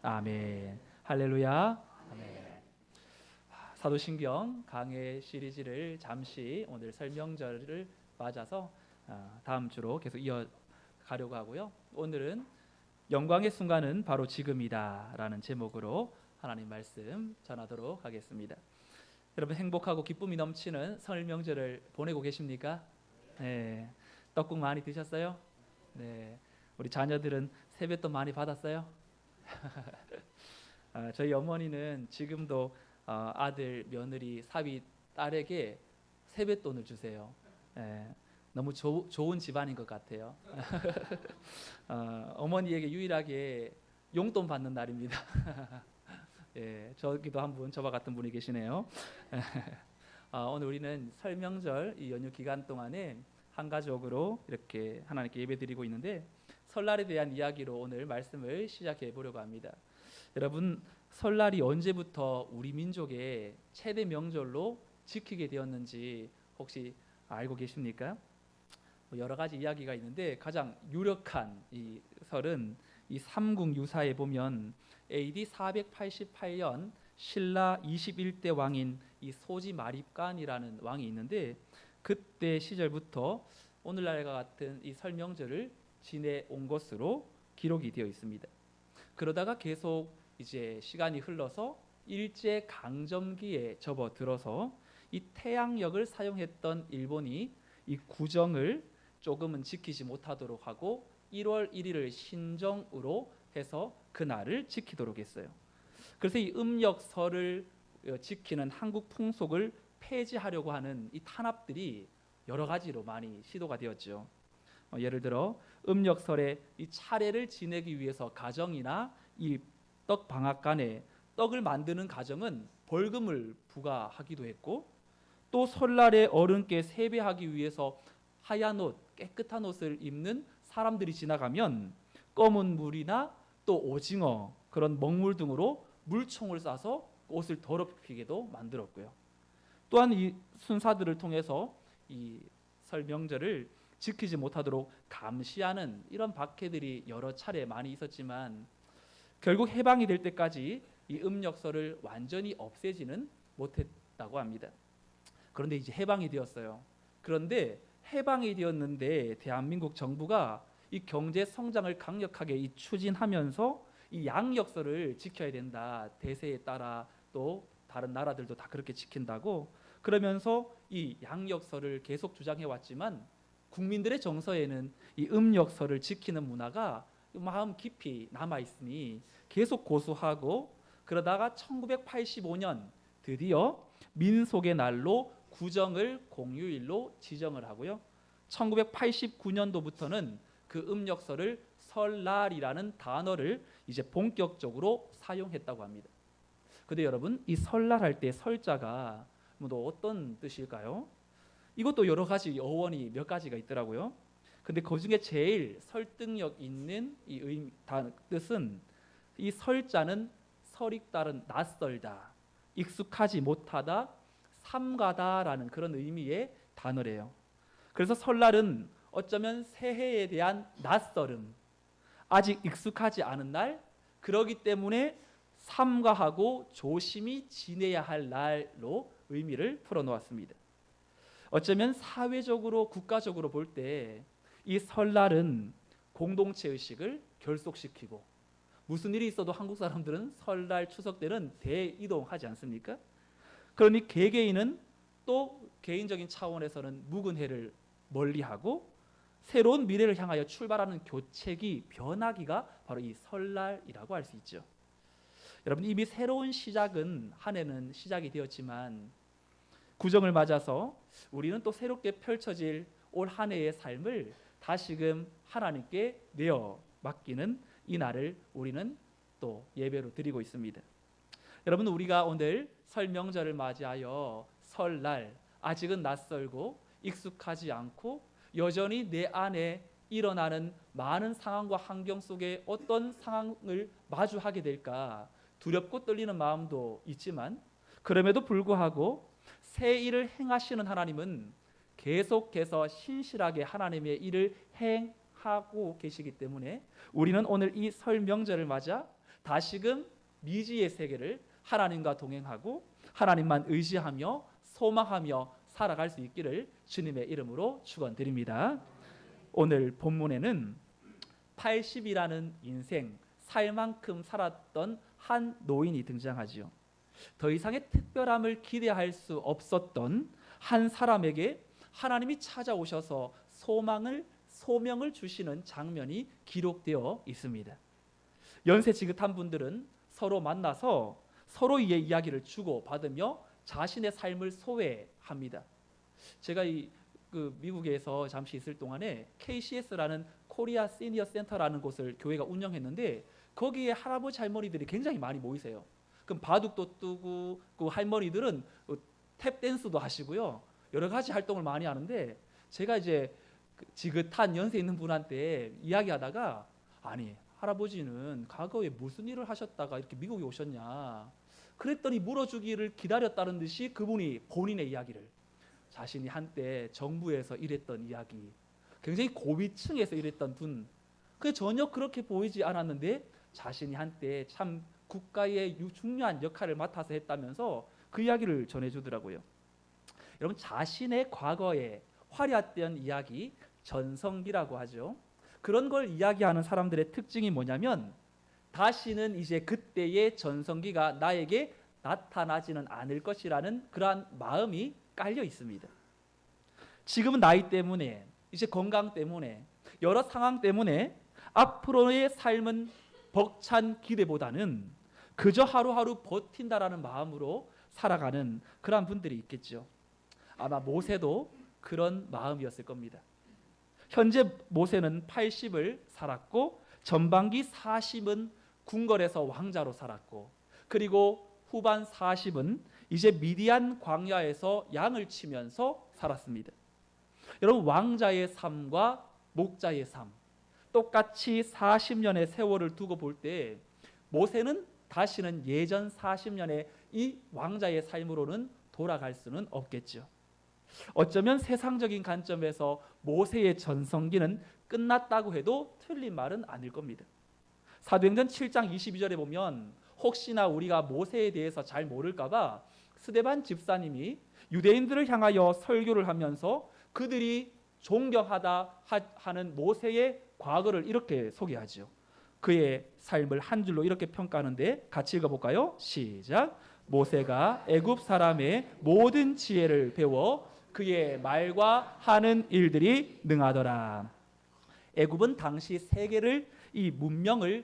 아멘. 할렐루야. 아멘. 사도신경 강해 시리즈를 잠시 오늘 설명절을 맞아서 다음 주로 계속 이어가려고 하고요. 오늘은 영광의 순간은 바로 지금이다 라는 제목으로 하나님 말씀 전하도록 하겠습니다. 여러분, 행복하고 기쁨이 넘치는 설 명절을 보내고 계십니까? 네. 떡국 많이 드셨어요? 네. 우리 자녀들은 세뱃돈 많이 받았어요? 저희 어머니는 지금도 아들, 며느리, 사위, 딸에게 세뱃돈을 주세요. 네. 너무 좋은 집안인 것 같아요. 어머니에게 유일하게 용돈 받는 날입니다. 예, 저기도 한 분, 저와 같은 분이 계시네요. 오늘 우리는 설 명절 이 연휴 기간 동안에 한 가족으로 이렇게 하나님께 예배드리고 있는데, 설날에 대한 이야기로 오늘 말씀을 시작해 보려고 합니다. 여러분, 설날이 언제부터 우리 민족의 최대 명절로 지키게 되었는지 혹시 알고 계십니까? 여러 가지 이야기가 있는데 가장 유력한 이 설은 이 삼국유사에 보면 AD 488년 신라 21대 왕인 이 소지마립간이라는 왕이 있는데, 그때 시절부터 오늘날과 같은 이 설 명절을 지내온 것으로 기록이 되어 있습니다. 그러다가 계속 이제 시간이 흘러서 일제 강점기에 접어들어서 이 태양력을 사용했던 일본이 이 구정을 조금은 지키지 못하도록 하고 1월 1일을 신정으로 해서 그날을 지키도록 했어요. 그래서 이 음력설을 지키는 한국 풍속을 폐지하려고 하는 이 탄압들이 여러 가지로 많이 시도가 되었죠. 예를 들어 음력설에 이 차례를 지내기 위해서 가정이나 이 떡 방앗간에 떡을 만드는 가정은 벌금을 부과하기도 했고, 또 설날에 어른께 세배하기 위해서 하얀 옷, 깨끗한 옷을 입는 사람들이 지나가면 검은 물이나 또 오징어, 그런 먹물 등으로 물총을 쏴서 옷을 더럽히게도 만들었고요. 또한 이 순사들을 통해서 이 설 명절을 지키지 못하도록 감시하는 이런 박해들이 여러 차례 많이 있었지만, 결국 해방이 될 때까지 이 음력설을 완전히 없애지는 못했다고 합니다. 그런데 이제 해방이 되었어요. 그런데 해방이 되었는데 대한민국 정부가 이 경제 성장을 강력하게 추진하면서 이 양력설을 지켜야 된다, 대세에 따라 또 다른 나라들도 다 그렇게 지킨다고 그러면서 이 양력설을 계속 주장해 왔지만, 국민들의 정서에는 이 음력설을 지키는 문화가 마음 깊이 남아 있으니 계속 고수하고, 그러다가 1985년 드디어 민속의 날로 구정을 공휴일로 지정을 하고요. 1989년도부터는 그 음력설을 설날이라는 단어를 이제 본격적으로 사용했다고 합니다. 근데 여러분, 이 설날 할 때 설자가 또 어떤 뜻일까요? 이것도 여러 가지 어원이 몇 가지가 있더라고요. 근데 그 중에 제일 설득력 있는 이 뜻은, 이 설자는 설이 따른 낯설다, 익숙하지 못하다, 삼가다라는 그런 의미의 단어래요. 그래서 설날은 어쩌면 새해에 대한 낯설음, 아직 익숙하지 않은 날, 그러기 때문에 삼가하고 조심히 지내야 할 날로 의미를 풀어놓았습니다. 어쩌면 사회적으로, 국가적으로 볼 때 이 설날은 공동체 의식을 결속시키고, 무슨 일이 있어도 한국 사람들은 설날, 추석 때는 대이동하지 않습니까? 그러니 개개인은 또 개인적인 차원에서는 묵은 해를 멀리하고 새로운 미래를 향하여 출발하는 교책이 변하기가 바로 이 설날이라고 할 수 있죠. 여러분, 이미 새로운 시작은, 한 해는 시작이 되었지만 구정을 맞아서 우리는 또 새롭게 펼쳐질 올 한 해의 삶을 다시금 하나님께 내어 맡기는 이 날을 우리는 또 예배로 드리고 있습니다. 여러분, 우리가 오늘 설 명절을 맞이하여 설날, 아직은 낯설고 익숙하지 않고 여전히 내 안에 일어나는 많은 상황과 환경 속에 어떤 상황을 마주하게 될까 두렵고 떨리는 마음도 있지만, 그럼에도 불구하고 새 일을 행하시는 하나님은 계속해서 신실하게 하나님의 일을 행하고 계시기 때문에 우리는 오늘 이 설 명절을 맞아 다시금 미지의 세계를 하나님과 동행하고 하나님만 의지하며 소망하며 살아갈 수 있기를 주님의 이름으로 축원드립니다. 오늘 본문에는 80이라는 인생, 살 만큼 살았던 한 노인이 등장하지요. 더 이상의 특별함을 기대할 수 없었던 한 사람에게 하나님이 찾아오셔서 소명을 주시는 장면이 기록되어 있습니다. 연세 지긋한 분들은 서로 만나서 서로의 이야기를 주고받으며 자신의 삶을 소외합니다. 제가 미국에서 잠시 있을 동안에 KCS라는 코리아 시니어 센터라는 곳을 교회가 운영했는데 거기에 할아버지 할머니들이 굉장히 많이 모이세요. 그럼 바둑도 뜨고 그 할머니들은 탭 댄스도 하시고요. 여러 가지 활동을 많이 하는데 제가 이제 지긋한 연세 있는 분한테 이야기하다가 아니 할아버지는 과거에 무슨 일을 하셨다가 이렇게 미국에 오셨냐 그랬더니 물어주기를 기다렸다는 듯이 그분이 본인의 이야기를 자신이 한때 정부에서 일했던 이야기 굉장히 고위층에서 일했던 분 그게 전혀 그렇게 보이지 않았는데 자신이 한때 참 국가의 중요한 역할을 맡아서 했다면서 그 이야기를 전해주더라고요. 여러분 자신의 과거에 화려했던 이야기 전성기라고 하죠. 그런 걸 이야기하는 사람들의 특징이 뭐냐면 다시는 이제 그때의 전성기가 나에게 나타나지는 않을 것이라는 그러한 마음이 깔려 있습니다. 지금은 나이 때문에 이제 건강 때문에 여러 상황 때문에 앞으로의 삶은 벅찬 기대보다는 그저 하루하루 버틴다라는 마음으로 살아가는 그런 분들이 있겠죠. 아마 모세도 그런 마음이었을 겁니다. 현재 모세는 80을 살았고 전반기 40은 궁궐에서 왕자로 살았고 그리고 후반 40은 이제 미디안 광야에서 양을 치면서 살았습니다. 여러분 왕자의 삶과 목자의 삶 똑같이 40년의 세월을 두고 볼 때 모세는 다시는 예전 40년의 이 왕자의 삶으로는 돌아갈 수는 없겠죠. 어쩌면 세상적인 관점에서 모세의 전성기는 끝났다고 해도 틀린 말은 아닐 겁니다. 사도행전 7장 22절에 보면 혹시나 우리가 모세에 대해서 잘 모를까 봐 스데반 집사님이 유대인들을 향하여 설교를 하면서 그들이 존경하다 하는 모세의 과거를 이렇게 소개하죠. 그의 삶을 한 줄로 이렇게 평가하는데 같이 읽어볼까요? 시작. 모세가 애굽 사람의 모든 지혜를 배워 그의 말과 하는 일들이 능하더라. 애굽은 당시 세계를 이 문명을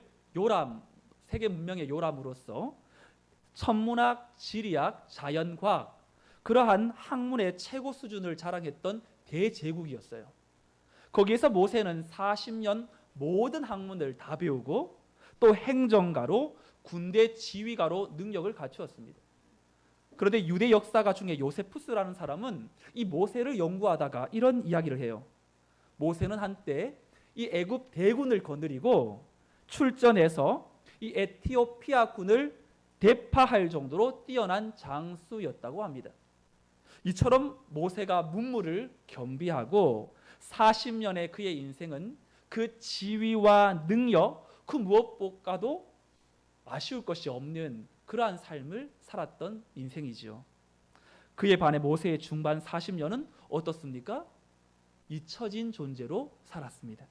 세계 문명의 요람으로서 천문학, 지리학, 자연과학 그러한 학문의 최고 수준을 자랑했던 대제국이었어요. 거기에서 모세는 40년 모든 학문을 다 배우고 또 행정가로 군대 지휘가로 능력을 갖추었습니다. 그런데 유대 역사가 중에 요세푸스라는 사람은 이 모세를 연구하다가 이런 이야기를 해요. 모세는 한때 이 애굽 대군을 거느리고 출전해서 이 에티오피아 군을 대파할 정도로 뛰어난 장수였다고 합니다. 이처럼 모세가 문무를 겸비하고 40년의 그의 인생은 그 지위와 능력 그 무엇보다도 아쉬울 것이 없는 그러한 삶을 살았던 인생이지요. 그에 반해 모세의 중반 40년은 어떻습니까? 잊혀진 존재로 살았습니다.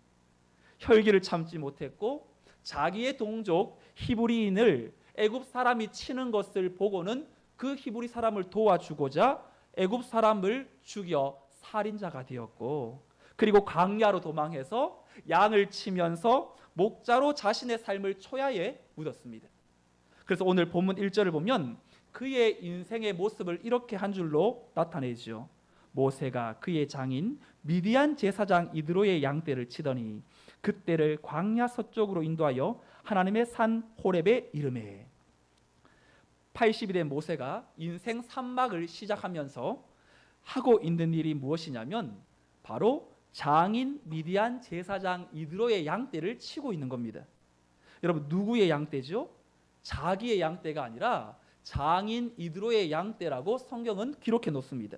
혈기를 참지 못했고 자기의 동족 히브리인을 애굽 사람이 치는 것을 보고는 그 히브리 사람을 도와주고자 애굽 사람을 죽여 살인자가 되었고 그리고 광야로 도망해서 양을 치면서 목자로 자신의 삶을 초야에 묻었습니다. 그래서 오늘 본문 1절을 보면 그의 인생의 모습을 이렇게 한 줄로 나타내죠. 모세가 그의 장인 미디안 제사장 이드로의 양떼를 치더니 그떼를 광야 서쪽으로 인도하여 하나님의 산 호렙에 이르매. 80이 된 모세가 인생 3막을 시작하면서 하고 있는 일이 무엇이냐면 바로 장인 미디안 제사장 이드로의 양떼를 치고 있는 겁니다. 여러분 누구의 양떼죠? 자기의 양떼가 아니라 장인 이드로의 양떼라고 성경은 기록해 놓습니다.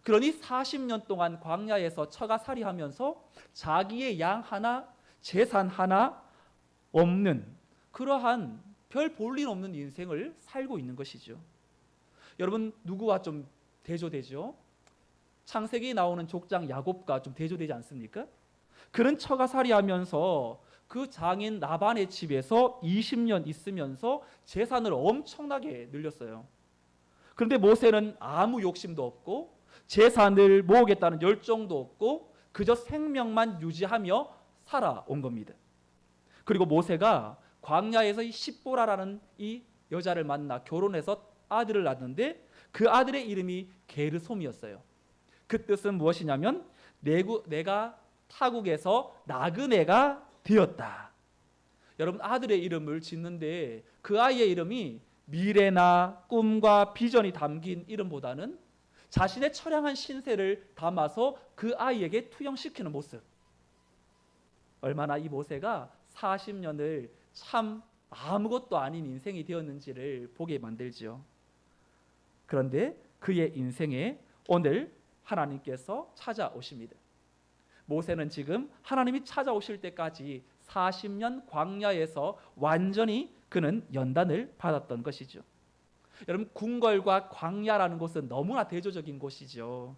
그러니 40년 동안 광야에서 처가살이하면서 자기의 양 하나, 재산 하나 없는 그러한 별 볼일 없는 인생을 살고 있는 것이죠. 여러분 누구와 좀 대조되죠? 창세기에 나오는 족장 야곱과 좀 대조되지 않습니까? 그는 처가살이하면서 그 장인 라반의 집에서 20년 있으면서 재산을 엄청나게 늘렸어요. 그런데 모세는 아무 욕심도 없고 재산을 모으겠다는 열정도 없고 그저 생명만 유지하며 살아온 겁니다. 그리고 모세가 광야에서 이 십보라라는 이 여자를 만나 결혼해서 아들을 낳았는데 그 아들의 이름이 게르솜이었어요. 그 뜻은 무엇이냐면 내가 타국에서 나그네가 되었다. 여러분 아들의 이름을 짓는데 그 아이의 이름이 미래나 꿈과 비전이 담긴 이름보다는 자신의 처량한 신세를 담아서 그 아이에게 투영시키는 모습. 얼마나 이 모세가 40년을 참 아무것도 아닌 인생이 되었는지를 보게 만들지요. 그런데 그의 인생에 오늘 하나님께서 찾아오십니다. 모세는 지금 하나님이 찾아오실 때까지 40년 광야에서 완전히 그는 연단을 받았던 것이죠. 여러분 궁궐과 광야라는 곳은 너무나 대조적인 곳이죠.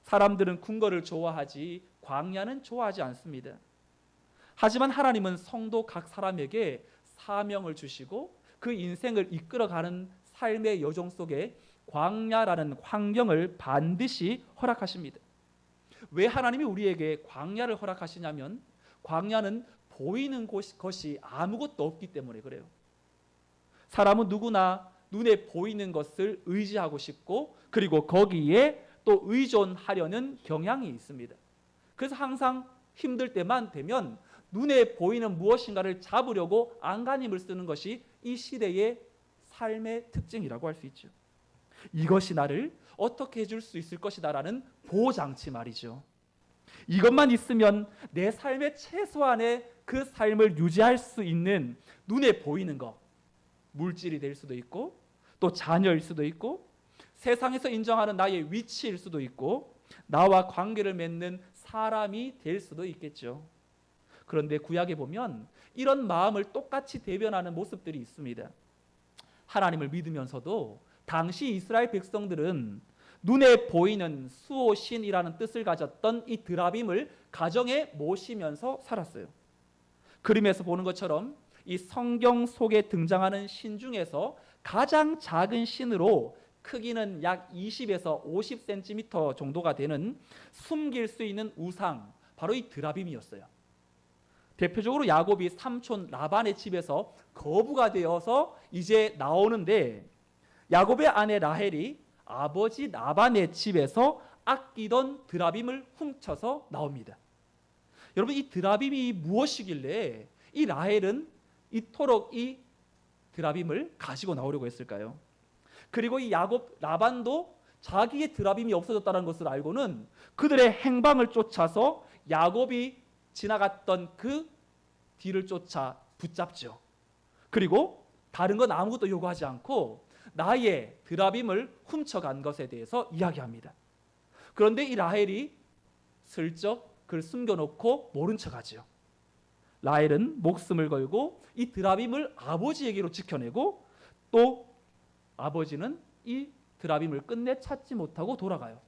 사람들은 궁궐을 좋아하지 광야는 좋아하지 않습니다. 하지만 하나님은 성도 각 사람에게 사명을 주시고 그 인생을 이끌어가는 삶의 여정 속에 광야라는 환경을 반드시 허락하십니다. 왜 하나님이 우리에게 광야를 허락하시냐면 광야는 보이는 것이 아무것도 없기 때문에 그래요. 사람은 누구나 눈에 보이는 것을 의지하고 싶고 그리고 거기에 또 의존하려는 경향이 있습니다. 그래서 항상 힘들 때만 되면 눈에 보이는 무엇인가를 잡으려고 안간힘을 쓰는 것이 이 시대의 삶의 특징이라고 할 수 있죠. 이것이 나를 어떻게 해줄 수 있을 것이다라는 보호장치 말이죠. 이것만 있으면 내 삶의 최소한의 그 삶을 유지할 수 있는 눈에 보이는 것, 물질이 될 수도 있고 또 자녀일 수도 있고 세상에서 인정하는 나의 위치일 수도 있고 나와 관계를 맺는 사람이 될 수도 있겠죠. 그런데 구약에 보면 이런 마음을 똑같이 대변하는 모습들이 있습니다. 하나님을 믿으면서도 당시 이스라엘 백성들은 눈에 보이는 수호신이라는 뜻을 가졌던 이 드라빔을 가정에 모시면서 살았어요. 그림에서 보는 것처럼 이 성경 속에 등장하는 신 중에서 가장 작은 신으로 크기는 약 20에서 50cm 정도가 되는 숨길 수 있는 우상, 바로 이 드라빔이었어요. 대표적으로 야곱이 삼촌 라반의 집에서 거부가 되어서 이제 나오는데 야곱의 아내 라헬이 아버지 라반의 집에서 아끼던 드라빔을 훔쳐서 나옵니다. 여러분 이 드라빔이 무엇이길래 이 라헬은 이토록 이 드라빔을 가지고 나오려고 했을까요? 그리고 이 야곱 라반도 자기의 드라빔이 없어졌다는 것을 알고는 그들의 행방을 쫓아서 야곱이 지나갔던 그 뒤를 쫓아 붙잡죠. 그리고 다른 건 아무것도 요구하지 않고 나의 드라빔을 훔쳐간 것에 대해서 이야기합니다. 그런데 이 라헬이 슬쩍 그를 숨겨놓고 모른 척하죠. 라헬은 목숨을 걸고 이 드라빔을 아버지에게로 지켜내고 또 아버지는 이 드라빔을 끝내 찾지 못하고 돌아가요.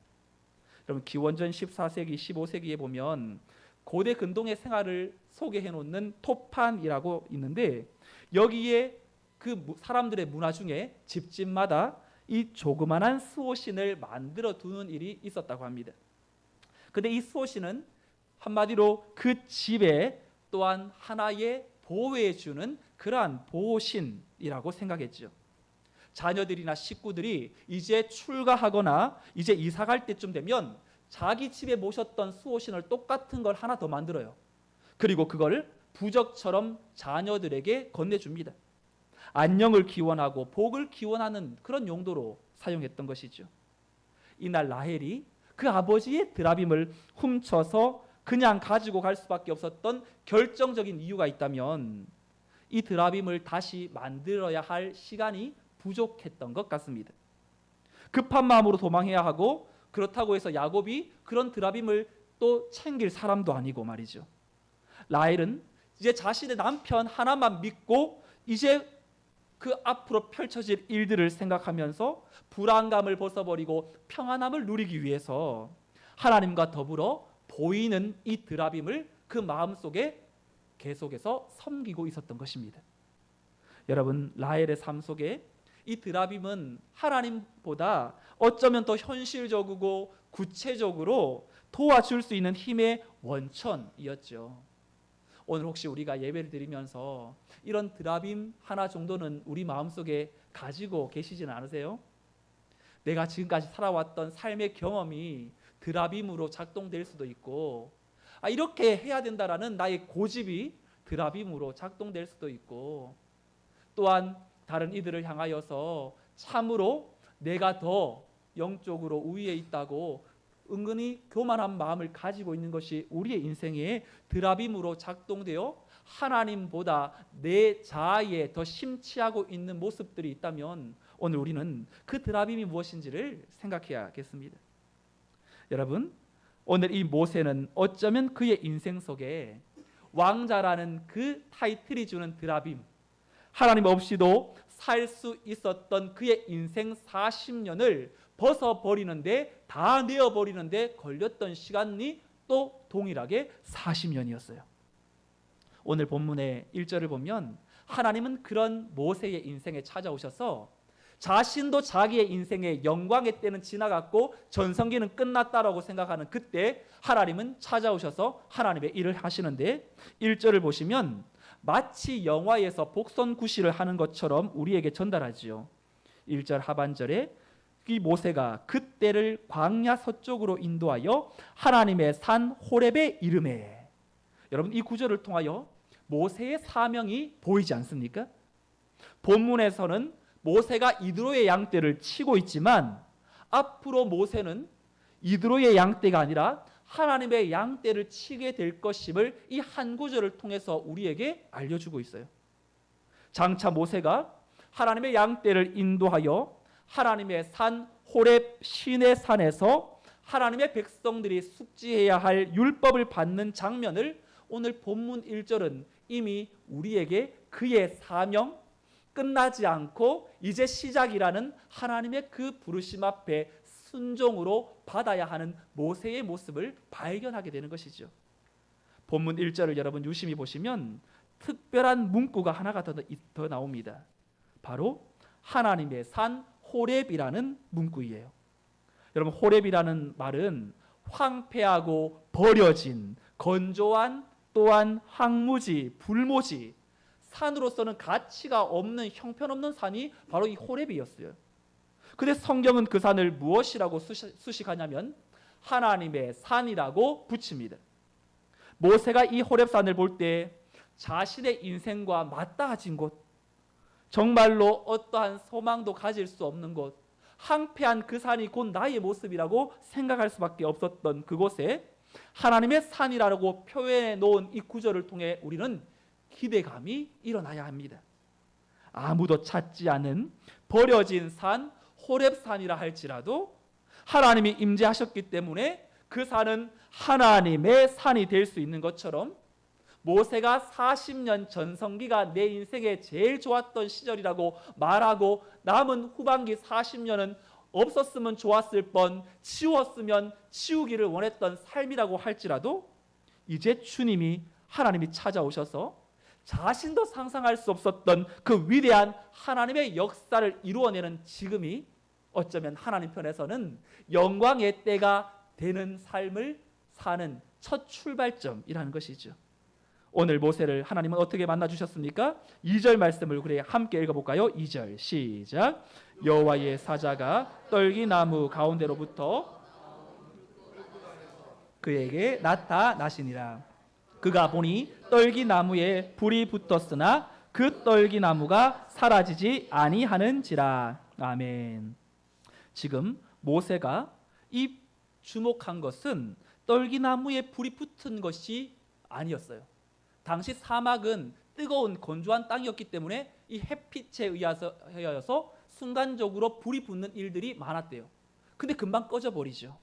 여러분 기원전 14세기, 15세기에 보면 고대 근동의 생활을 소개해 놓는 토판이라고 있는데 여기에 그 사람들의 문화 중에 집집마다 이 조그만한 수호신을 만들어 두는 일이 있었다고 합니다. 근데 이 수호신은 한마디로 그 집에 또한 하나의 보호해 주는 그러한 보호신이라고 생각했죠. 자녀들이나 식구들이 이제 출가하거나 이제 이사 갈 때쯤 되면 자기 집에 모셨던 수호신을 똑같은 걸 하나 더 만들어요. 그리고 그걸 부적처럼 자녀들에게 건네줍니다. 안녕을 기원하고 복을 기원하는 그런 용도로 사용했던 것이죠. 이날 라헬이 그 아버지의 드라빔을 훔쳐서 그냥 가지고 갈 수밖에 없었던 결정적인 이유가 있다면 이 드라빔을 다시 만들어야 할 시간이 부족했던 것 같습니다. 급한 마음으로 도망해야 하고 그렇다고 해서 야곱이 그런 드라빔을 또 챙길 사람도 아니고 말이죠. 라헬은 이제 자신의 남편 하나만 믿고 이제 그 앞으로 펼쳐질 일들을 생각하면서 불안감을 벗어버리고 평안함을 누리기 위해서 하나님과 더불어 보이는 이 드라빔을 그 마음속에 계속해서 섬기고 있었던 것입니다. 여러분, 라헬의 삶 속에 이 드라빔은 하나님보다 어쩌면 더 현실적이고 구체적으로 도와줄 수 있는 힘의 원천이었죠. 오늘 혹시 우리가 예배를 드리면서 이런 드라빔 하나 정도는 우리 마음속에 가지고 계시지는 않으세요? 내가 지금까지 살아왔던 삶의 경험이 드라빔으로 작동될 수도 있고, 이렇게 해야 된다라는 나의 고집이 드라빔으로 작동될 수도 있고, 또한 다른 이들을 향하여서 참으로 내가 더 영적으로 우위에 있다고 은근히 교만한 마음을 가지고 있는 것이 우리의 인생에 드라빔으로 작동되어 하나님보다 내 자아에 더 심취하고 있는 모습들이 있다면 오늘 우리는 그 드라빔이 무엇인지를 생각해야겠습니다. 여러분, 오늘 이 모세는 어쩌면 그의 인생 속에 왕자라는 그 타이틀이 주는 드라빔, 하나님 없이도 살 수 있었던 그의 인생 40년을 벗어버리는데, 다 내어버리는데 걸렸던 시간이 또 동일하게 40년이었어요. 오늘 본문의 1절을 보면 하나님은 그런 모세의 인생에 찾아오셔서 자신도 자기의 인생의 영광의 때는 지나갔고 전성기는 끝났다라고 생각하는 그때 하나님은 찾아오셔서 하나님의 일을 하시는데, 1절을 보시면 마치 영화에서 복선구시를 하는 것처럼 우리에게 전달하지요. 1절 하반절에 이 모세가 그때를 광야 서쪽으로 인도하여 하나님의 산 호렙에 이르매. 여러분, 이 구절을 통하여 모세의 사명이 보이지 않습니까? 본문에서는 모세가 이드로의 양떼를 치고 있지만 앞으로 모세는 이드로의 양떼가 아니라 하나님의 양떼를 치게 될 것임을 이 한 구절을 통해서 우리에게 알려주고 있어요. 장차 모세가 하나님의 양떼를 인도하여 하나님의 산 호렙 시내 산에서 하나님의 백성들이 숙지해야 할 율법을 받는 장면을 오늘 본문 1절은 이미 우리에게 그의 사명, 끝나지 않고 이제 시작이라는 하나님의 그 부르심 앞에 순종으로 받아야 하는 모세의 모습을 발견하게 되는 것이죠. 본문 1절을 여러분 유심히 보시면 특별한 문구가 하나가 더 나옵니다. 바로 하나님의 산 호렙이라는 문구이에요. 여러분, 호렙이라는 말은 황폐하고 버려진 건조한, 또한 황무지, 불모지, 산으로서는 가치가 없는 형편없는 산이 바로 이 호렙이었어요. 근데 성경은 그 산을 무엇이라고 수식하냐면 하나님의 산이라고 붙입니다. 모세가 이 호렙산을 볼 때 자신의 인생과 맞닿아진 곳, 정말로 어떠한 소망도 가질 수 없는 곳, 황폐한 그 산이 곧 나의 모습이라고 생각할 수밖에 없었던 그곳에 하나님의 산이라고 표현해 놓은 이 구절을 통해 우리는 기대감이 일어나야 합니다. 아무도 찾지 않은 버려진 산 호렙산이라 할지라도 하나님이 임재하셨기 때문에 그 산은 하나님의 산이 될 수 있는 것처럼 모세가 40년 전성기가 내 인생에 제일 좋았던 시절이라고 말하고 남은 후반기 40년은 없었으면 좋았을 뻔, 치웠으면 치우기를 원했던 삶이라고 할지라도 이제 주님이, 하나님이 찾아오셔서 자신도 상상할 수 없었던 그 위대한 하나님의 역사를 이루어내는 지금이 어쩌면 하나님 편에서는 영광의 때가 되는 삶을 사는 첫 출발점이라는 것이죠. 오늘 모세를 하나님은 어떻게 만나주셨습니까? 2절 말씀을 우리 함께 읽어볼까요? 2절 시작. 여호와의 사자가 떨기나무 가운데로부터 그에게 나타나시니라. 그가 보니 떨기나무에 불이 붙었으나 그 떨기나무가 사라지지 아니하는지라. 아멘. 지금 모세가 이 주목한 것은 떨기나무에 불이 붙은 것이 아니었어요. 당시 사막은 뜨거운 건조한 땅이었기 때문에 이 햇빛에 의하여서 순간적으로 불이 붙는 일들이 많았대요. 근데 금방 꺼져버리죠.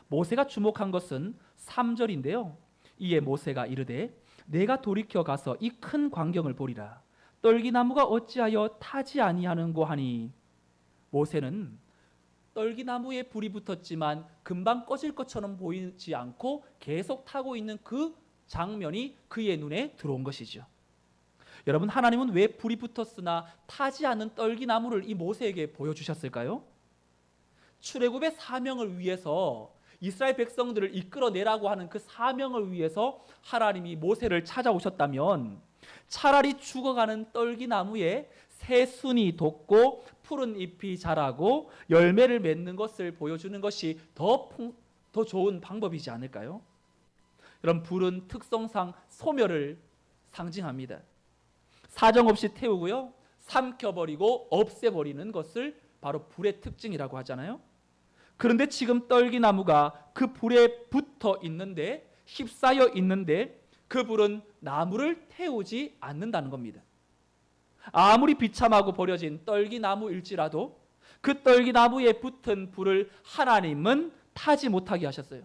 모세가 주목한 것은 3절인데요. 이에 모세가 이르되 내가 돌이켜 가서 이 큰 광경을 보리라. 떨기나무가 어찌하여 타지 아니하는고 하니, 모세는 떨기나무에 불이 붙었지만 금방 꺼질 것처럼 보이지 않고 계속 타고 있는 그 장면이 그의 눈에 들어온 것이죠. 여러분, 하나님은 왜 불이 붙었으나 타지 않는 떨기나무를 이 모세에게 보여주셨을까요? 출애굽의 사명을 위해서, 이스라엘 백성들을 이끌어내라고 하는 그 사명을 위해서 하나님이 모세를 찾아오셨다면 차라리 죽어가는 떨기나무에 새순이 돋고 푸른 잎이 자라고 열매를 맺는 것을 보여주는 것이 더 좋은 방법이지 않을까요? 여러분, 불은 특성상 소멸을 상징합니다. 사정없이 태우고요, 삼켜버리고 없애버리는 것을 바로 불의 특징이라고 하잖아요. 그런데 지금 떨기나무가 그 불에 붙어 있는데, 휩싸여 있는데 그 불은 나무를 태우지 않는다는 겁니다. 아무리 비참하고 버려진 떨기나무일지라도 그 떨기나무에 붙은 불을 하나님은 타지 못하게 하셨어요.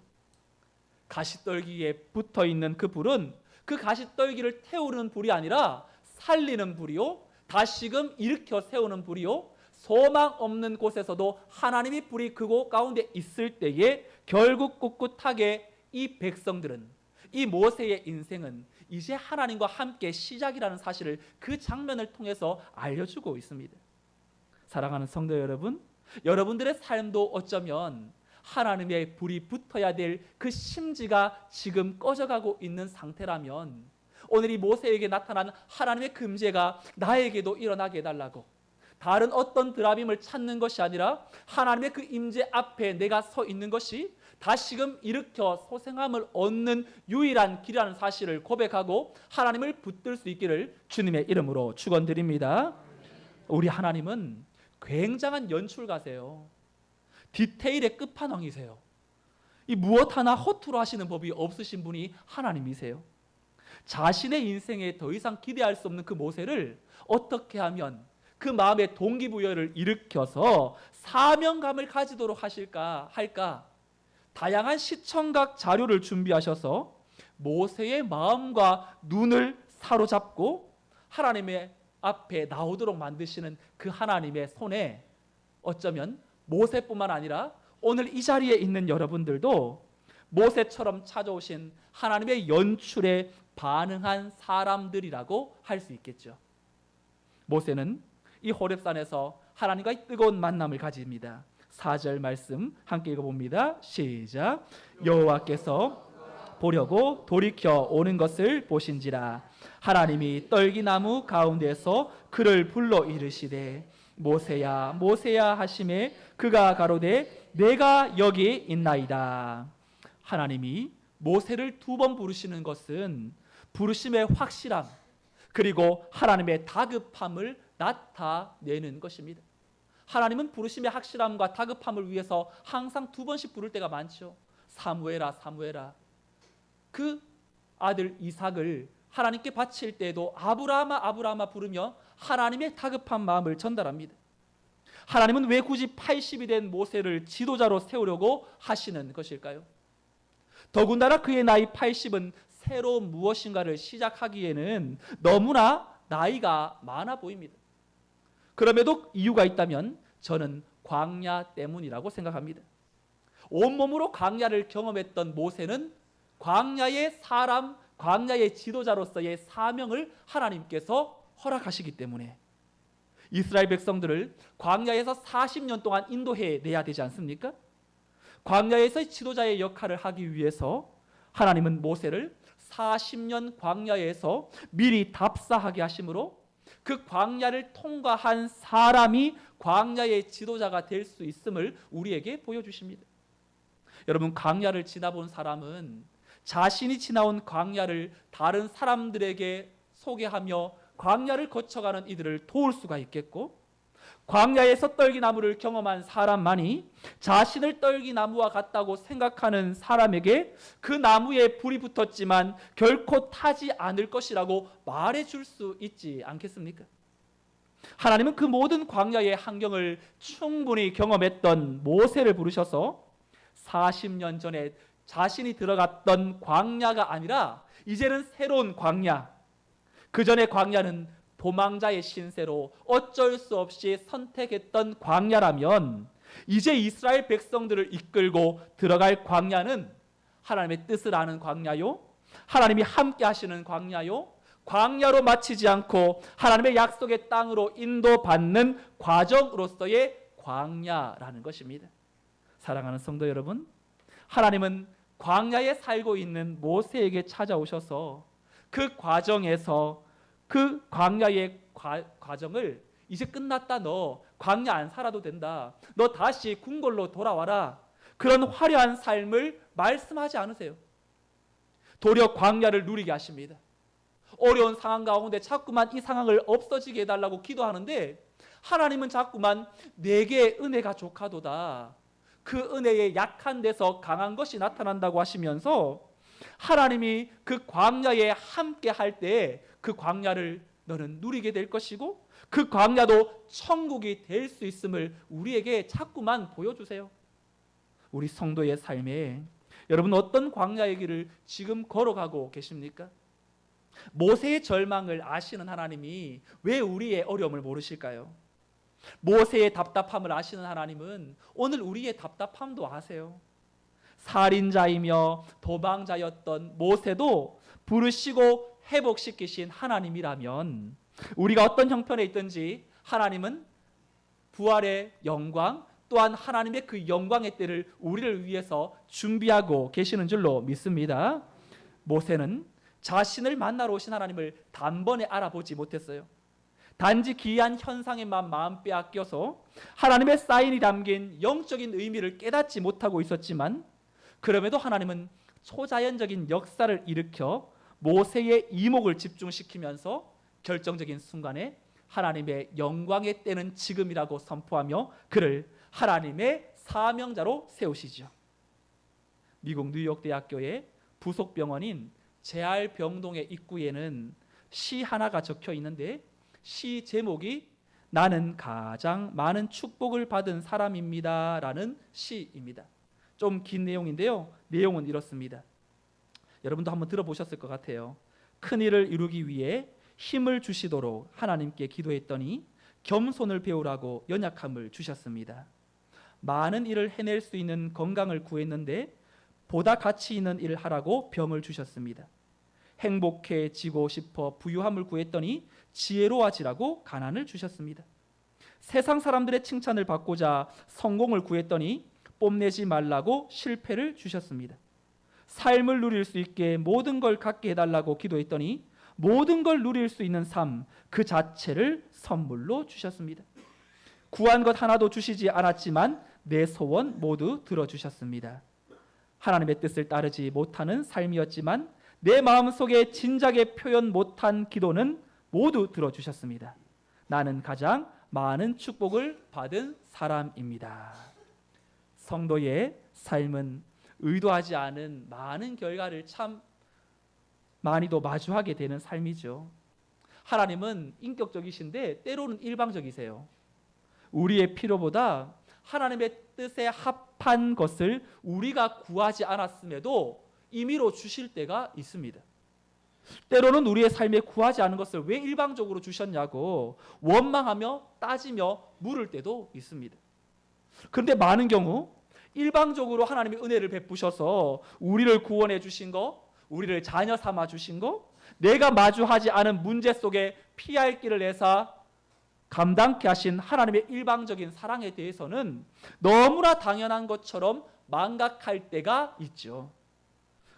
가시떨기에 붙어 있는 그 불은 그 가시떨기를 태우는 불이 아니라 살리는 불이요, 다시금 일으켜 세우는 불이요, 소망 없는 곳에서도 하나님이 불이 그곳 가운데 있을 때에 결국 꿋꿋하게 이 백성들은, 이 모세의 인생은 이제 하나님과 함께 시작이라는 사실을 그 장면을 통해서 알려주고 있습니다. 사랑하는 성도 여러분, 여러분들의 삶도 어쩌면 하나님의 불이 붙어야 될 그 심지가 지금 꺼져가고 있는 상태라면, 오늘 이 모세에게 나타난 하나님의 금제가 나에게도 일어나게 해달라고, 다른 어떤 드라빔을 찾는 것이 아니라 하나님의 그 임재 앞에 내가 서 있는 것이 다시금 일으켜 소생함을 얻는 유일한 길이라는 사실을 고백하고 하나님을 붙들 수 있기를 주님의 이름으로 축원드립니다. 우리 하나님은 굉장한 연출가세요. 디테일의 끝판왕이세요. 이 무엇 하나 허투루 하시는 법이 없으신 분이 하나님이세요. 자신의 인생에 더 이상 기대할 수 없는 그 모세를 어떻게 하면 그 마음의 동기부여를 일으켜서 사명감을 가지도록 하실까 할까, 다양한 시청각 자료를 준비하셔서 모세의 마음과 눈을 사로잡고 하나님의 앞에 나오도록 만드시는 그 하나님의 손에, 어쩌면 모세뿐만 아니라 오늘 이 자리에 있는 여러분들도 모세처럼 찾아오신 하나님의 연출에 반응한 사람들이라고 할 수 있겠죠. 모세는 이 호렙산에서 하나님과의 뜨거운 만남을 가집니다. 4절 말씀 함께 읽어봅니다. 시작. 여호와께서 보려고 돌이켜 오는 것을 보신지라. 하나님이 떨기나무 가운데서 그를 불러 이르시되 모세야 모세야 하시매 그가 가로되 내가 여기 있나이다. 하나님이 모세를 2번 부르시는 것은 부르심의 확실함, 그리고 하나님의 다급함을 나타내는 것입니다. 하나님은 부르심의 확실함과 다급함을 위해서 항상 2번씩 부를 때가 많죠. 사무엘아 사무엘아. 그 아들 이삭을 하나님께 바칠 때에도 아브라함아 아브라함아 부르며 하나님의 다급한 마음을 전달합니다. 하나님은 왜 굳이 80이 된 모세를 지도자로 세우려고 하시는 것일까요? 더군다나 그의 나이 80은 새로운 무엇인가를 시작하기에는 너무나 나이가 많아 보입니다. 그럼에도 이유가 있다면 저는 광야 때문이라고 생각합니다. 온몸으로 광야를 경험했던 모세는 광야의 사람, 광야의 지도자로서의 사명을 하나님께서 허락하시기 때문에 이스라엘 백성들을 광야에서 40년 동안 인도해 내야 되지 않습니까? 광야에서 지도자의 역할을 하기 위해서 하나님은 모세를 40년 광야에서 미리 답사하게 하심으로 그 광야를 통과한 사람이 광야의 지도자가 될 수 있음을 우리에게 보여주십니다. 여러분, 광야를 지나본 사람은 자신이 지나온 광야를 다른 사람들에게 소개하며 광야를 거쳐가는 이들을 도울 수가 있겠고, 광야에서 떨기나무를 경험한 사람만이 자신을 떨기나무와 같다고 생각하는 사람에게 그 나무에 불이 붙었지만 결코 타지 않을 것이라고 말해줄 수 있지 않겠습니까? 하나님은 그 모든 광야의 환경을 충분히 경험했던 모세를 부르셔서 40년 전에 자신이 들어갔던 광야가 아니라 이제는 새로운 광야, 그 전의 광야는 도망자의 신세로 어쩔 수 없이 선택했던 광야라면 이제 이스라엘 백성들을 이끌고 들어갈 광야는 하나님의 뜻을 아는 광야요, 하나님이 함께 하시는 광야요, 광야로 마치지 않고 하나님의 약속의 땅으로 인도받는 과정으로서의 광야라는 것입니다. 사랑하는 성도 여러분, 하나님은 광야에 살고 있는 모세에게 찾아오셔서 그 과정에서 그 광야의 과정을 이제 끝났다, 너 광야 안 살아도 된다, 너 다시 궁궐로 돌아와라, 그런 화려한 삶을 말씀하지 않으세요. 도리어 광야를 누리게 하십니다. 어려운 상황 가운데 자꾸만 이 상황을 없어지게 해달라고 기도하는데 하나님은 자꾸만 내게 은혜가 족하도다, 그 은혜의 약한 데서 강한 것이 나타난다고 하시면서 하나님이 그 광야에 함께 할 때 그 광야를 너는 누리게 될 것이고 그 광야도 천국이 될 수 있음을 우리에게 자꾸만 보여주세요. 우리 성도의 삶에 여러분 어떤 광야의 길을 지금 걸어가고 계십니까? 모세의 절망을 아시는 하나님이 왜 우리의 어려움을 모르실까요? 모세의 답답함을 아시는 하나님은 오늘 우리의 답답함도 아세요. 살인자이며 도망자였던 모세도 부르시고 회복시키신 하나님이라면 우리가 어떤 형편에 있든지 하나님은 부활의 영광 또한 하나님의 그 영광의 때를 우리를 위해서 준비하고 계시는 줄로 믿습니다. 모세는 자신을 만나러 오신 하나님을 단번에 알아보지 못했어요. 단지 기이한 현상에만 마음 빼앗겨서 하나님의 사인이 담긴 영적인 의미를 깨닫지 못하고 있었지만 그럼에도 하나님은 초자연적인 역사를 일으켜 모세의 이목을 집중시키면서 결정적인 순간에 하나님의 영광의 때는 지금이라고 선포하며 그를 하나님의 사명자로 세우시죠. 미국 뉴욕 대학교의 부속 병원인 제알병동의 입구에는 시 하나가 적혀 있는데 시 제목이 나는 가장 많은 축복을 받은 사람입니다 라는 시입니다. 좀 긴 내용인데요, 내용은 이렇습니다. 여러분도 한번 들어보셨을 것 같아요. 큰 일을 이루기 위해 힘을 주시도록 하나님께 기도했더니 겸손을 배우라고 연약함을 주셨습니다. 많은 일을 해낼 수 있는 건강을 구했는데 보다 가치 있는 일을 하라고 병을 주셨습니다. 행복해지고 싶어 부유함을 구했더니 지혜로워지라고 가난을 주셨습니다. 세상 사람들의 칭찬을 받고자 성공을 구했더니 뽐내지 말라고 실패를 주셨습니다. 삶을 누릴 수 있게 모든 걸 갖게 해달라고 기도했더니 모든 걸 누릴 수 있는 삶 그 자체를 선물로 주셨습니다. 구한 것 하나도 주시지 않았지만 내 소원 모두 들어주셨습니다. 하나님의 뜻을 따르지 못하는 삶이었지만 내 마음속에 진작에 표현 못한 기도는 모두 들어주셨습니다. 나는 가장 많은 축복을 받은 사람입니다. 성도의 삶은 의도하지 않은 많은 결과를 참 많이도 마주하게 되는 삶이죠. 하나님은 인격적이신데 때로는 일방적이세요. 우리의 필요보다 하나님의 뜻에 합한 것을 우리가 구하지 않았음에도 임의로 주실 때가 있습니다. 때로는 우리의 삶에 구하지 않은 것을 왜 일방적으로 주셨냐고 원망하며 따지며 물을 때도 있습니다. 그런데 많은 경우 일방적으로 하나님의 은혜를 베푸셔서 우리를 구원해 주신 거, 우리를 자녀 삼아 주신 거, 내가 마주하지 않은 문제 속에 피할 길을 내사 감당케 하신 하나님의 일방적인 사랑에 대해서는 너무나 당연한 것처럼 망각할 때가 있죠.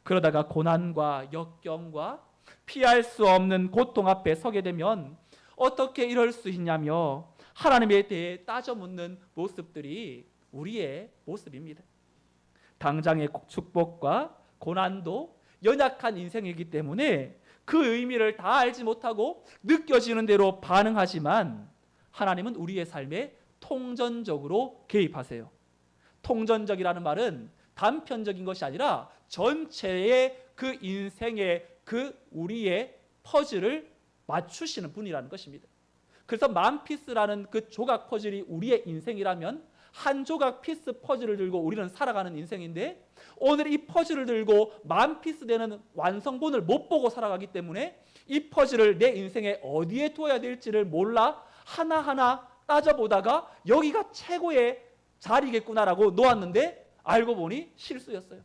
그러다가 고난과 역경과 피할 수 없는 고통 앞에 서게 되면 어떻게 이럴 수 있냐며 하나님에 대해 따져 묻는 모습들이 우리의 모습입니다. 당장의 축복과 고난도 연약한 인생이기 때문에 그 의미를 다 알지 못하고 느껴지는 대로 반응하지만 하나님은 우리의 삶에 통전적으로 개입하세요. 통전적이라는 말은 단편적인 것이 아니라 전체의 그 인생의 그 우리의 퍼즐을 맞추시는 분이라는 것입니다. 그래서 만피스라는 그 조각 퍼즐이 우리의 인생이라면 한 조각 피스 퍼즐을 들고 우리는 살아가는 인생인데, 오늘 이 퍼즐을 들고 만 피스 되는 완성본을 못 보고 살아가기 때문에 이 퍼즐을 내 인생에 어디에 두어야 될지를 몰라 하나하나 따져보다가 여기가 최고의 자리겠구나라고 놓았는데, 알고 보니 실수였어요.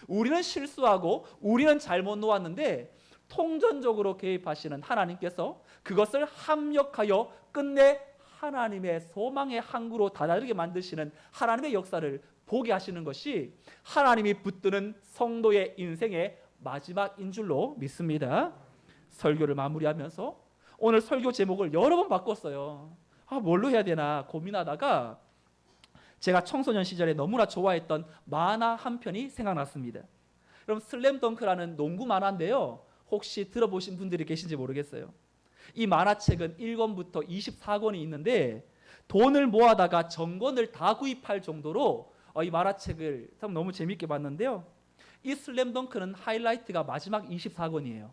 우리는 실수하고 우리는 잘못 놓았는데, 통전적으로 개입하시는 하나님께서 그것을 합력하여 끝내 하나님의 소망의 항구로 다다르게 만드시는 하나님의 역사를 보게 하시는 것이 하나님이 붙드는 성도의 인생의 마지막인 줄로 믿습니다. 설교를 마무리하면서 오늘 설교 제목을 여러 번 바꿨어요. 뭘로 해야 되나 고민하다가 제가 청소년 시절에 너무나 좋아했던 만화 한 편이 생각났습니다. 그럼 슬램덩크라는 농구 만화인데요, 혹시 들어보신 분들이 계신지 모르겠어요. 이 만화책은 1권부터 24권이 있는데 돈을 모아다가 전권을 다 구입할 정도로 이 만화책을 참 너무 재밌게 봤는데요, 이 슬램덩크는 하이라이트가 마지막 24권이에요.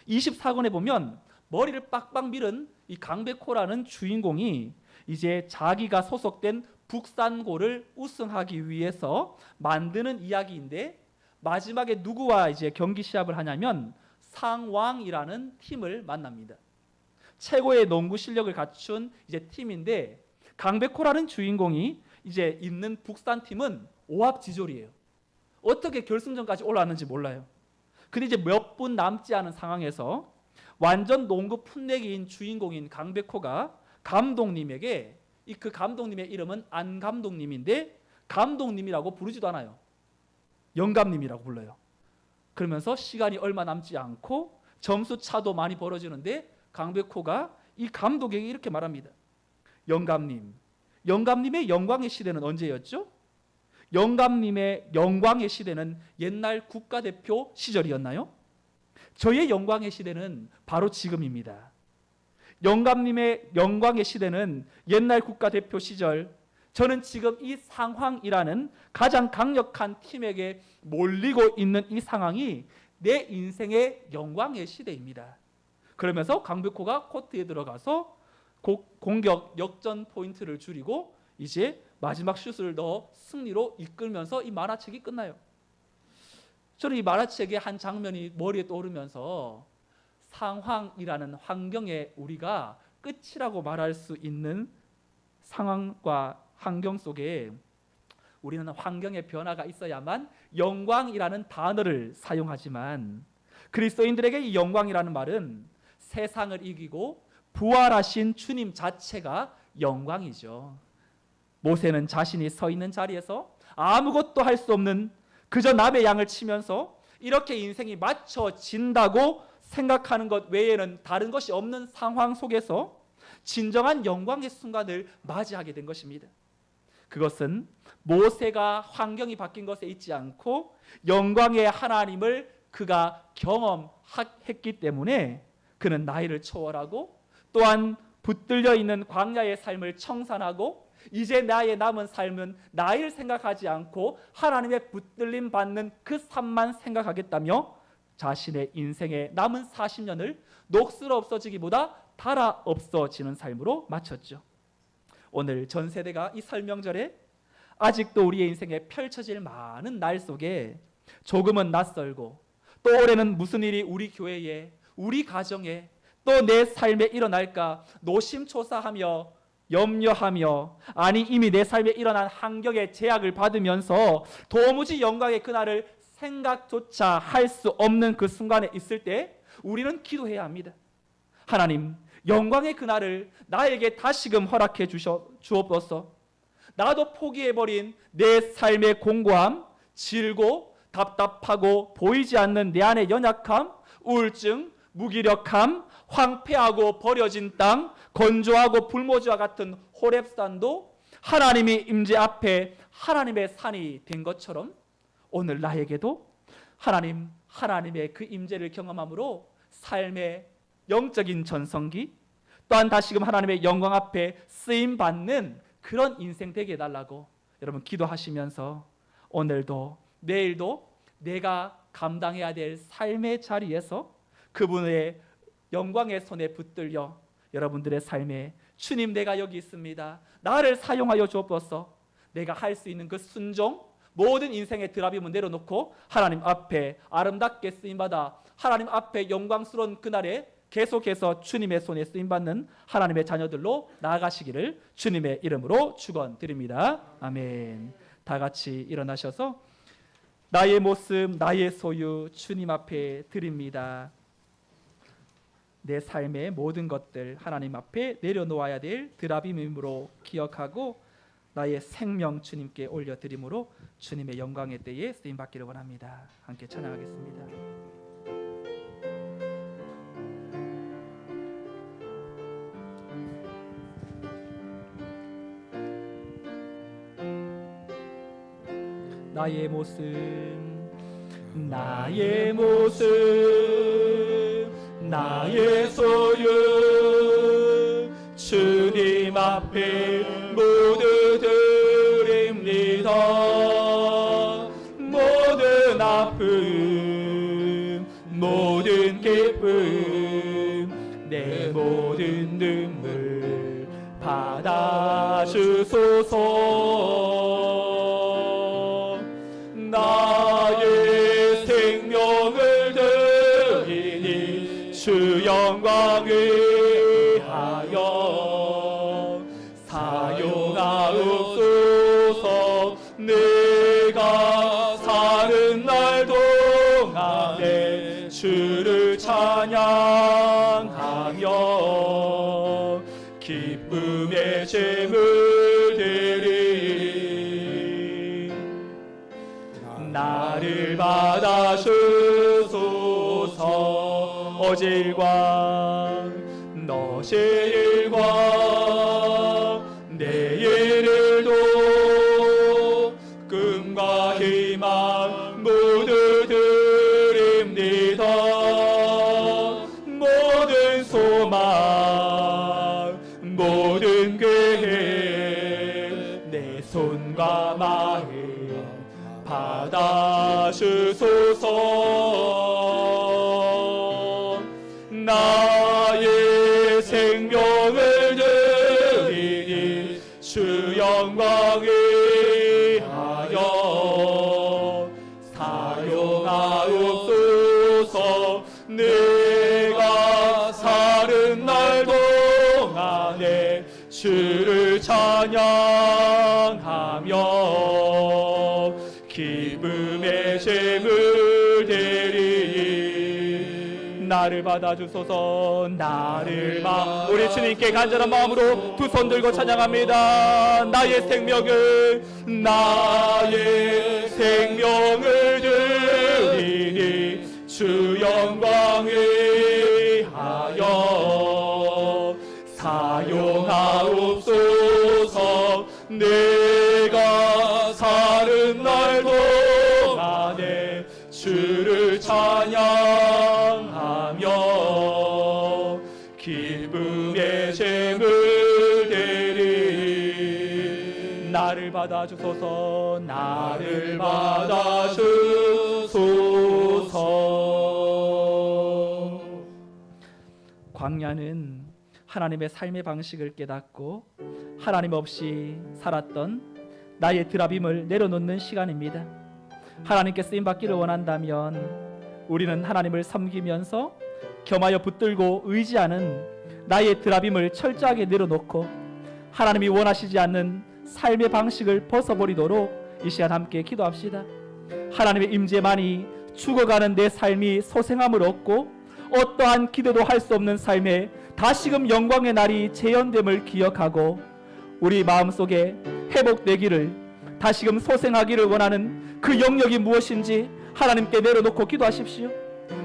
24권에 보면 머리를 빡빡 밀은 이 강백호라는 주인공이 이제 자기가 소속된 북산고를 우승하기 위해서 만드는 이야기인데, 마지막에 누구와 이제 경기 시합을 하냐면 상왕이라는 팀을 만납니다. 최고의 농구 실력을 갖춘 이제 팀인데, 강백호라는 주인공이 이제 있는 북산 팀은 오합지졸이에요. 어떻게 결승전까지 올라왔는지 몰라요. 근데 이제 몇 분 남지 않은 상황에서 완전 농구 풋내기인 주인공인 강백호가 감독님에게, 그 감독님의 이름은 안 감독님인데 감독님이라고 부르지도 않아요. 영감님이라고 불러요. 그러면서 시간이 얼마 남지 않고 점수 차도 많이 벌어지는데 강백호가 이 감독에게 이렇게 말합니다. 영감님의 영광의 시대는 언제였죠? 영감님의 영광의 시대는 옛날 국가대표 시절이었나요? 저의 영광의 시대는 바로 지금입니다. 영감님의 영광의 시대는 옛날 국가대표 시절, 저는 지금 이 상황이라는 가장 강력한 팀에게 몰리고 있는 이 상황이 내 인생의 영광의 시대입니다. 그러면서 강백호가 코트에 들어가서 공격 역전 포인트를 줄이고 이제 마지막 슛을 넣어 승리로 이끌면서 이 만화책이 끝나요. 저는 이 만화책의 한 장면이 머리에 떠오르면서 상황이라는 환경에 우리가 끝이라고 말할 수 있는 상황과 환경 속에 우리는 환경의 변화가 있어야만 영광이라는 단어를 사용하지만, 그리스도인들에게 이 영광이라는 말은 세상을 이기고 부활하신 주님 자체가 영광이죠. 모세는 자신이 서 있는 자리에서 아무것도 할 수 없는 그저 남의 양을 치면서 이렇게 인생이 맞춰진다고 생각하는 것 외에는 다른 것이 없는 상황 속에서 진정한 영광의 순간을 맞이하게 된 것입니다. 그것은 모세가 환경이 바뀐 것에 있지 않고 영광의 하나님을 그가 경험했기 때문에 그는 나이를 초월하고 또한 붙들려 있는 광야의 삶을 청산하고 이제 나의 남은 삶은 나이를 생각하지 않고 하나님의 붙들림 받는 그 삶만 생각하겠다며 자신의 인생의 남은 40년을 녹슬어 없어지기보다 달아 없어지는 삶으로 마쳤죠. 오늘 전 세대가 이 설명절에 아직도 우리의 인생에 펼쳐질 많은 날 속에 조금은 낯설고 또 올해는 무슨 일이 우리 교회에, 우리 가정에, 또 내 삶에 일어날까 노심초사하며 염려하며, 아니 이미 내 삶에 일어난 환경의 제약을 받으면서 도무지 영광의 그날을 생각조차 할 수 없는 그 순간에 있을 때 우리는 기도해야 합니다. 하나님, 영광의 그날을 나에게 다시금 허락해 주옵소서. 나도 포기해버린 내 삶의 공고함, 질고 답답하고 보이지 않는 내 안의 연약함, 우울증, 무기력함, 황폐하고 버려진 땅, 건조하고 불모지와 같은 호렙산도 하나님의 임재 앞에 하나님의 산이 된 것처럼 오늘 나에게도 하나님의 그 임재를 경험함으로 삶의 영적인 전성기, 또한 다시금 하나님의 영광 앞에 쓰임받는 그런 인생 되게 해달라고 여러분 기도하시면서 오늘도 내일도 내가 감당해야 될 삶의 자리에서 그분의 영광의 손에 붙들려 여러분들의 삶에 주님, 내가 여기 있습니다. 나를 사용하여 주옵소서. 내가 할 수 있는 그 순종, 모든 인생의 드라빔을 내려놓고 하나님 앞에 아름답게 쓰임받아 하나님 앞에 영광스러운 그날에 계속해서 주님의 손에 쓰임받는 하나님의 자녀들로 나아가시기를 주님의 이름으로 축원드립니다. 아멘. 다 같이 일어나셔서 나의 모습, 나의 소유 주님 앞에 드립니다. 내 삶의 모든 것들 하나님 앞에 내려놓아야 될 드라빔임으로 기억하고 나의 생명 주님께 올려드림으로 주님의 영광의 때에 쓰임받기를 원합니다. 함께 찬양하겠습니다. 나의 모습, 나의 모습, 나의 소유 주님 앞에 모두 드립니다. 모든 아픔, 모든 기쁨, 내 모든 눈물 받아주소서. 나의 생명을 드리니 주 영광 위하여 사용하옵소서. 내가 사는 날 동안에 주를 찬양하며 기쁨의 제물 드리 나를 받아주소서. 어제일과 너제일과 내일일도 꿈과 희망 모두 드립니다. 모든 소망 모든 계획 내 손과 마음 받아주소서. 나의 생명을 드리니 주 영광 위하여 사용하옵소서. 내가 사는 날 동안에 주를 찬양하며 기쁨의 제물 드리 나를 받아주소서. 나를 우리 주님께 간절한 마음으로 두 손 들고 찬양합니다. 나의 생명을 드리니 주 영광 위하여 사용하옵소서. 내가 사는 날 동안에 주를 찬양하며 기쁨의 제물 드리 나를 받아주소서. 나를 받아주소서. 광야는 하나님의 삶의 방식을 깨닫고 하나님 없이 살았던 나의 드라빔을 내려놓는 시간입니다. 하나님께 쓰임받기를 원한다면 우리는 하나님을 섬기면서 겸하여 붙들고 의지하는 나의 드라빔을 철저하게 내려놓고 하나님이 원하시지 않는 삶의 방식을 벗어버리도록 이 시간 함께 기도합시다. 하나님의 임재만이 죽어가는 내 삶이 소생함을 얻고 어떠한 기대도 할 수 없는 삶에 다시금 영광의 날이 재현됨을 기억하고 우리 마음속에 회복되기를 다시금 소생하기를 원하는 그 영역이 무엇인지 하나님께 내려놓고 기도하십시오.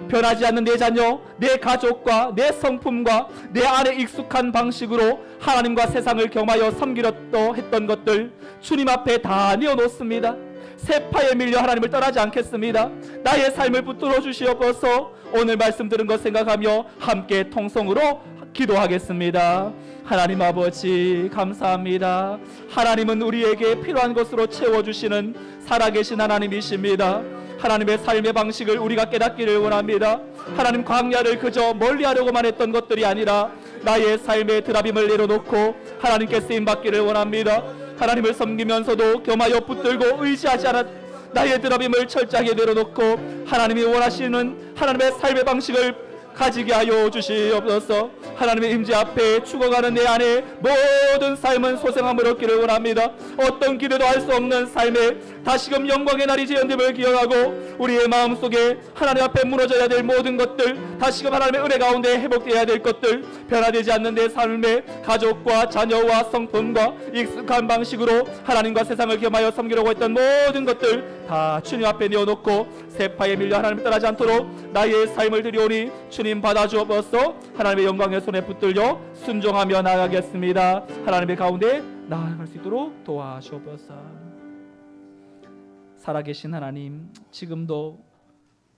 변하지 않는 내 자녀, 내 가족과 내 성품과 내 안에 익숙한 방식으로 하나님과 세상을 겸하여 섬기려 했던 것들 주님 앞에 다 내어놓습니다. 세파에 밀려 하나님을 떠나지 않겠습니다. 나의 삶을 붙들어 주시옵소서. 오늘 말씀 들은 것 생각하며 함께 통성으로 기도하겠습니다. 하나님 아버지 감사합니다. 하나님은 우리에게 필요한 것으로 채워주시는 살아계신 하나님이십니다. 하나님의 삶의 방식을 우리가 깨닫기를 원합니다. 하나님 광야를 그저 멀리하려고만 했던 것들이 아니라 나의 삶의 드라빔을 내려놓고 하나님께 쓰임받기를 원합니다. 하나님을 섬기면서도 겸하여 붙들고 의지하지 않았 나의 드라빔을 철저하게 내려놓고 하나님이 원하시는 하나님의 삶의 방식을 가지게 하여 주시옵소서. 하나님의 임재 앞에 죽어가는 내 안에 모든 삶은 소생함을 얻기를 원합니다. 어떤 기대도 할 수 없는 삶에 다시금 영광의 날이 재현됨을 기억하고 우리의 마음속에 하나님 앞에 무너져야 될 모든 것들, 다시금 하나님의 은혜 가운데 회복되어야 될 것들, 변화되지 않는 내 삶에 가족과 자녀와 성품과 익숙한 방식으로 하나님과 세상을 겸하여 섬기려고 했던 모든 것들 다 주님 앞에 내어놓고 세파에 밀려 하나님을 떠나지 않도록 나의 삶을 드리오니 주님 받아주옵소서. 하나님의 영광의 손에 붙들려 순종하며 나아가겠습니다. 하나님의 가운데 나아갈 수 있도록 도와주옵소서. 살아계신 하나님, 지금도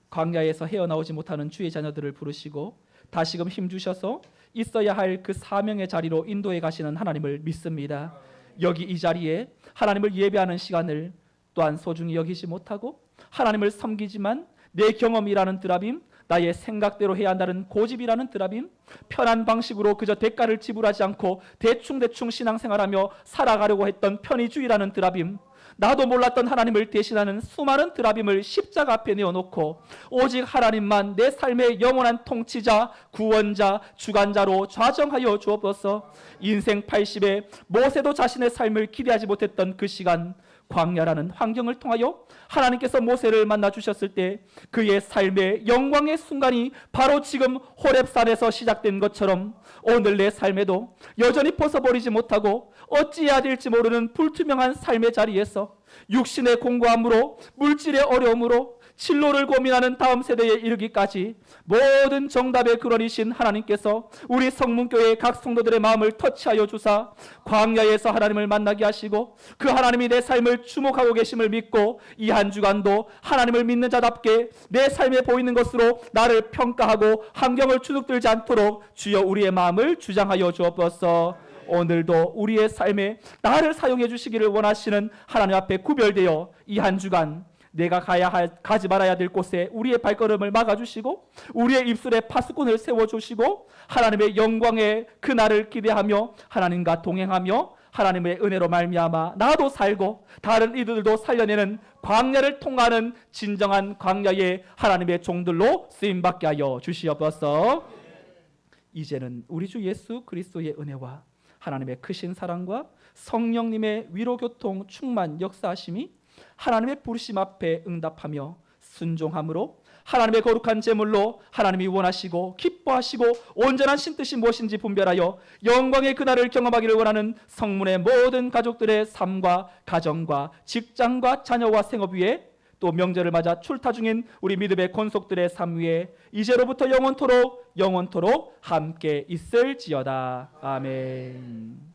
광야에서 헤어나오지 못하는 주의 자녀들을 부르시고 다시금 힘주셔서 있어야 할 그 사명의 자리로 인도해 가시는 하나님을 믿습니다. 여기 이 자리에 하나님을 예배하는 시간을 또한 소중히 여기지 못하고 하나님을 섬기지만 내 경험이라는 드라빔, 나의 생각대로 해야 한다는 고집이라는 드라빔, 편한 방식으로 그저 대가를 지불하지 않고 대충대충 신앙생활하며 살아가려고 했던 편의주의라는 드라빔, 나도 몰랐던 하나님을 대신하는 수많은 드라빔을 십자가 앞에 내어놓고 오직 하나님만 내 삶의 영원한 통치자, 구원자, 주관자로 좌정하여 주옵소서. 인생 80에 모세도 자신의 삶을 기대하지 못했던 그 시간, 광야라는 환경을 통하여 하나님께서 모세를 만나 주셨을 때 그의 삶의 영광의 순간이 바로 지금 호렙산에서 시작된 것처럼 오늘 내 삶에도 여전히 벗어버리지 못하고 어찌해야 될지 모르는 불투명한 삶의 자리에서 육신의 공고함으로 물질의 어려움으로 진로를 고민하는 다음 세대에 이르기까지 모든 정답의 근원이신 하나님께서 우리 성문교회 각 성도들의 마음을 터치하여 주사 광야에서 하나님을 만나게 하시고 그 하나님이 내 삶을 주목하고 계심을 믿고 이 한 주간도 하나님을 믿는 자답게 내 삶에 보이는 것으로 나를 평가하고 환경을 주눅들지 않도록 주여 우리의 마음을 주장하여 주옵소서. 오늘도 우리의 삶에 나를 사용해 주시기를 원하시는 하나님 앞에 구별되어 이 한 주간 내가 가지 말아야 될 곳에 우리의 발걸음을 막아주시고 우리의 입술에 파수꾼을 세워주시고 하나님의 영광의 그날을 기대하며 하나님과 동행하며 하나님의 은혜로 말미암아 나도 살고 다른 이들도 살려내는 광야를 통하는 진정한 광야의 하나님의 종들로 쓰임받게 하여 주시옵소서. 이제는 우리 주 예수 그리스도의 은혜와 하나님의 크신 사랑과 성령님의 위로교통 충만 역사하심이 하나님의 부르심 앞에 응답하며 순종함으로 하나님의 거룩한 제물로 하나님이 원하시고 기뻐하시고 온전한 신뜻이 무엇인지 분별하여 영광의 그날을 경험하기를 원하는 성문의 모든 가족들의 삶과 가정과 직장과 자녀와 생업 위에 또 명절을 맞아 출타 중인 우리 믿음의 권속들의 삶 위에 이제로부터 영원토록 함께 있을지어다. 아멘.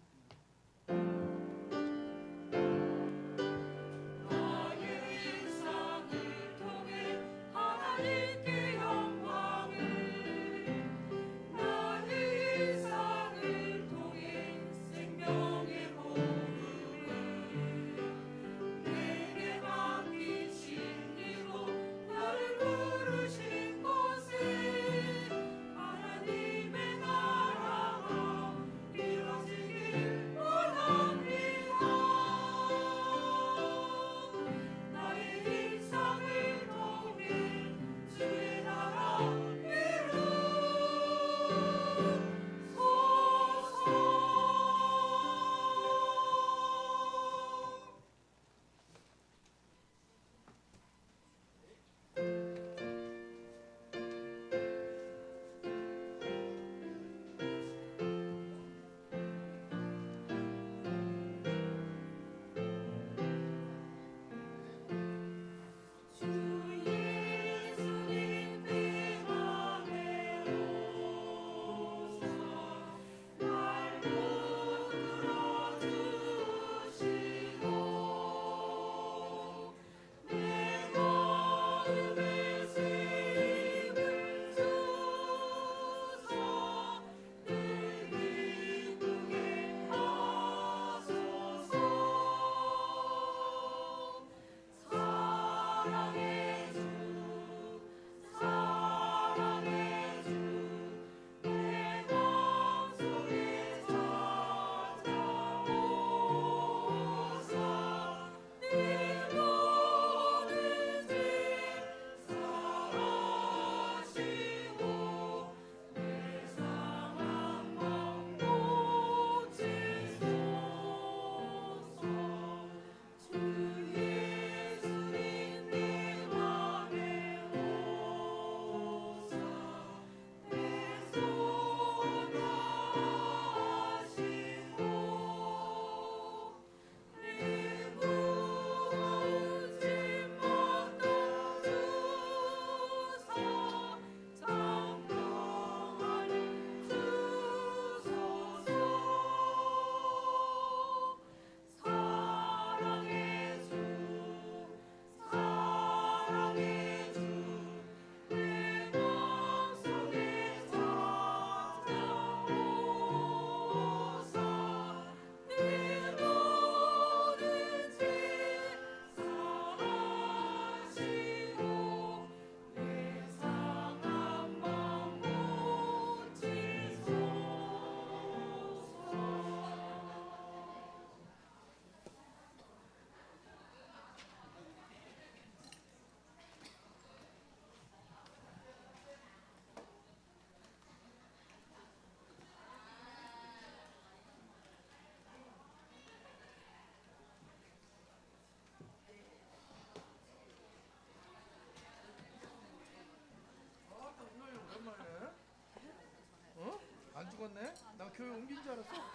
줄 알았어.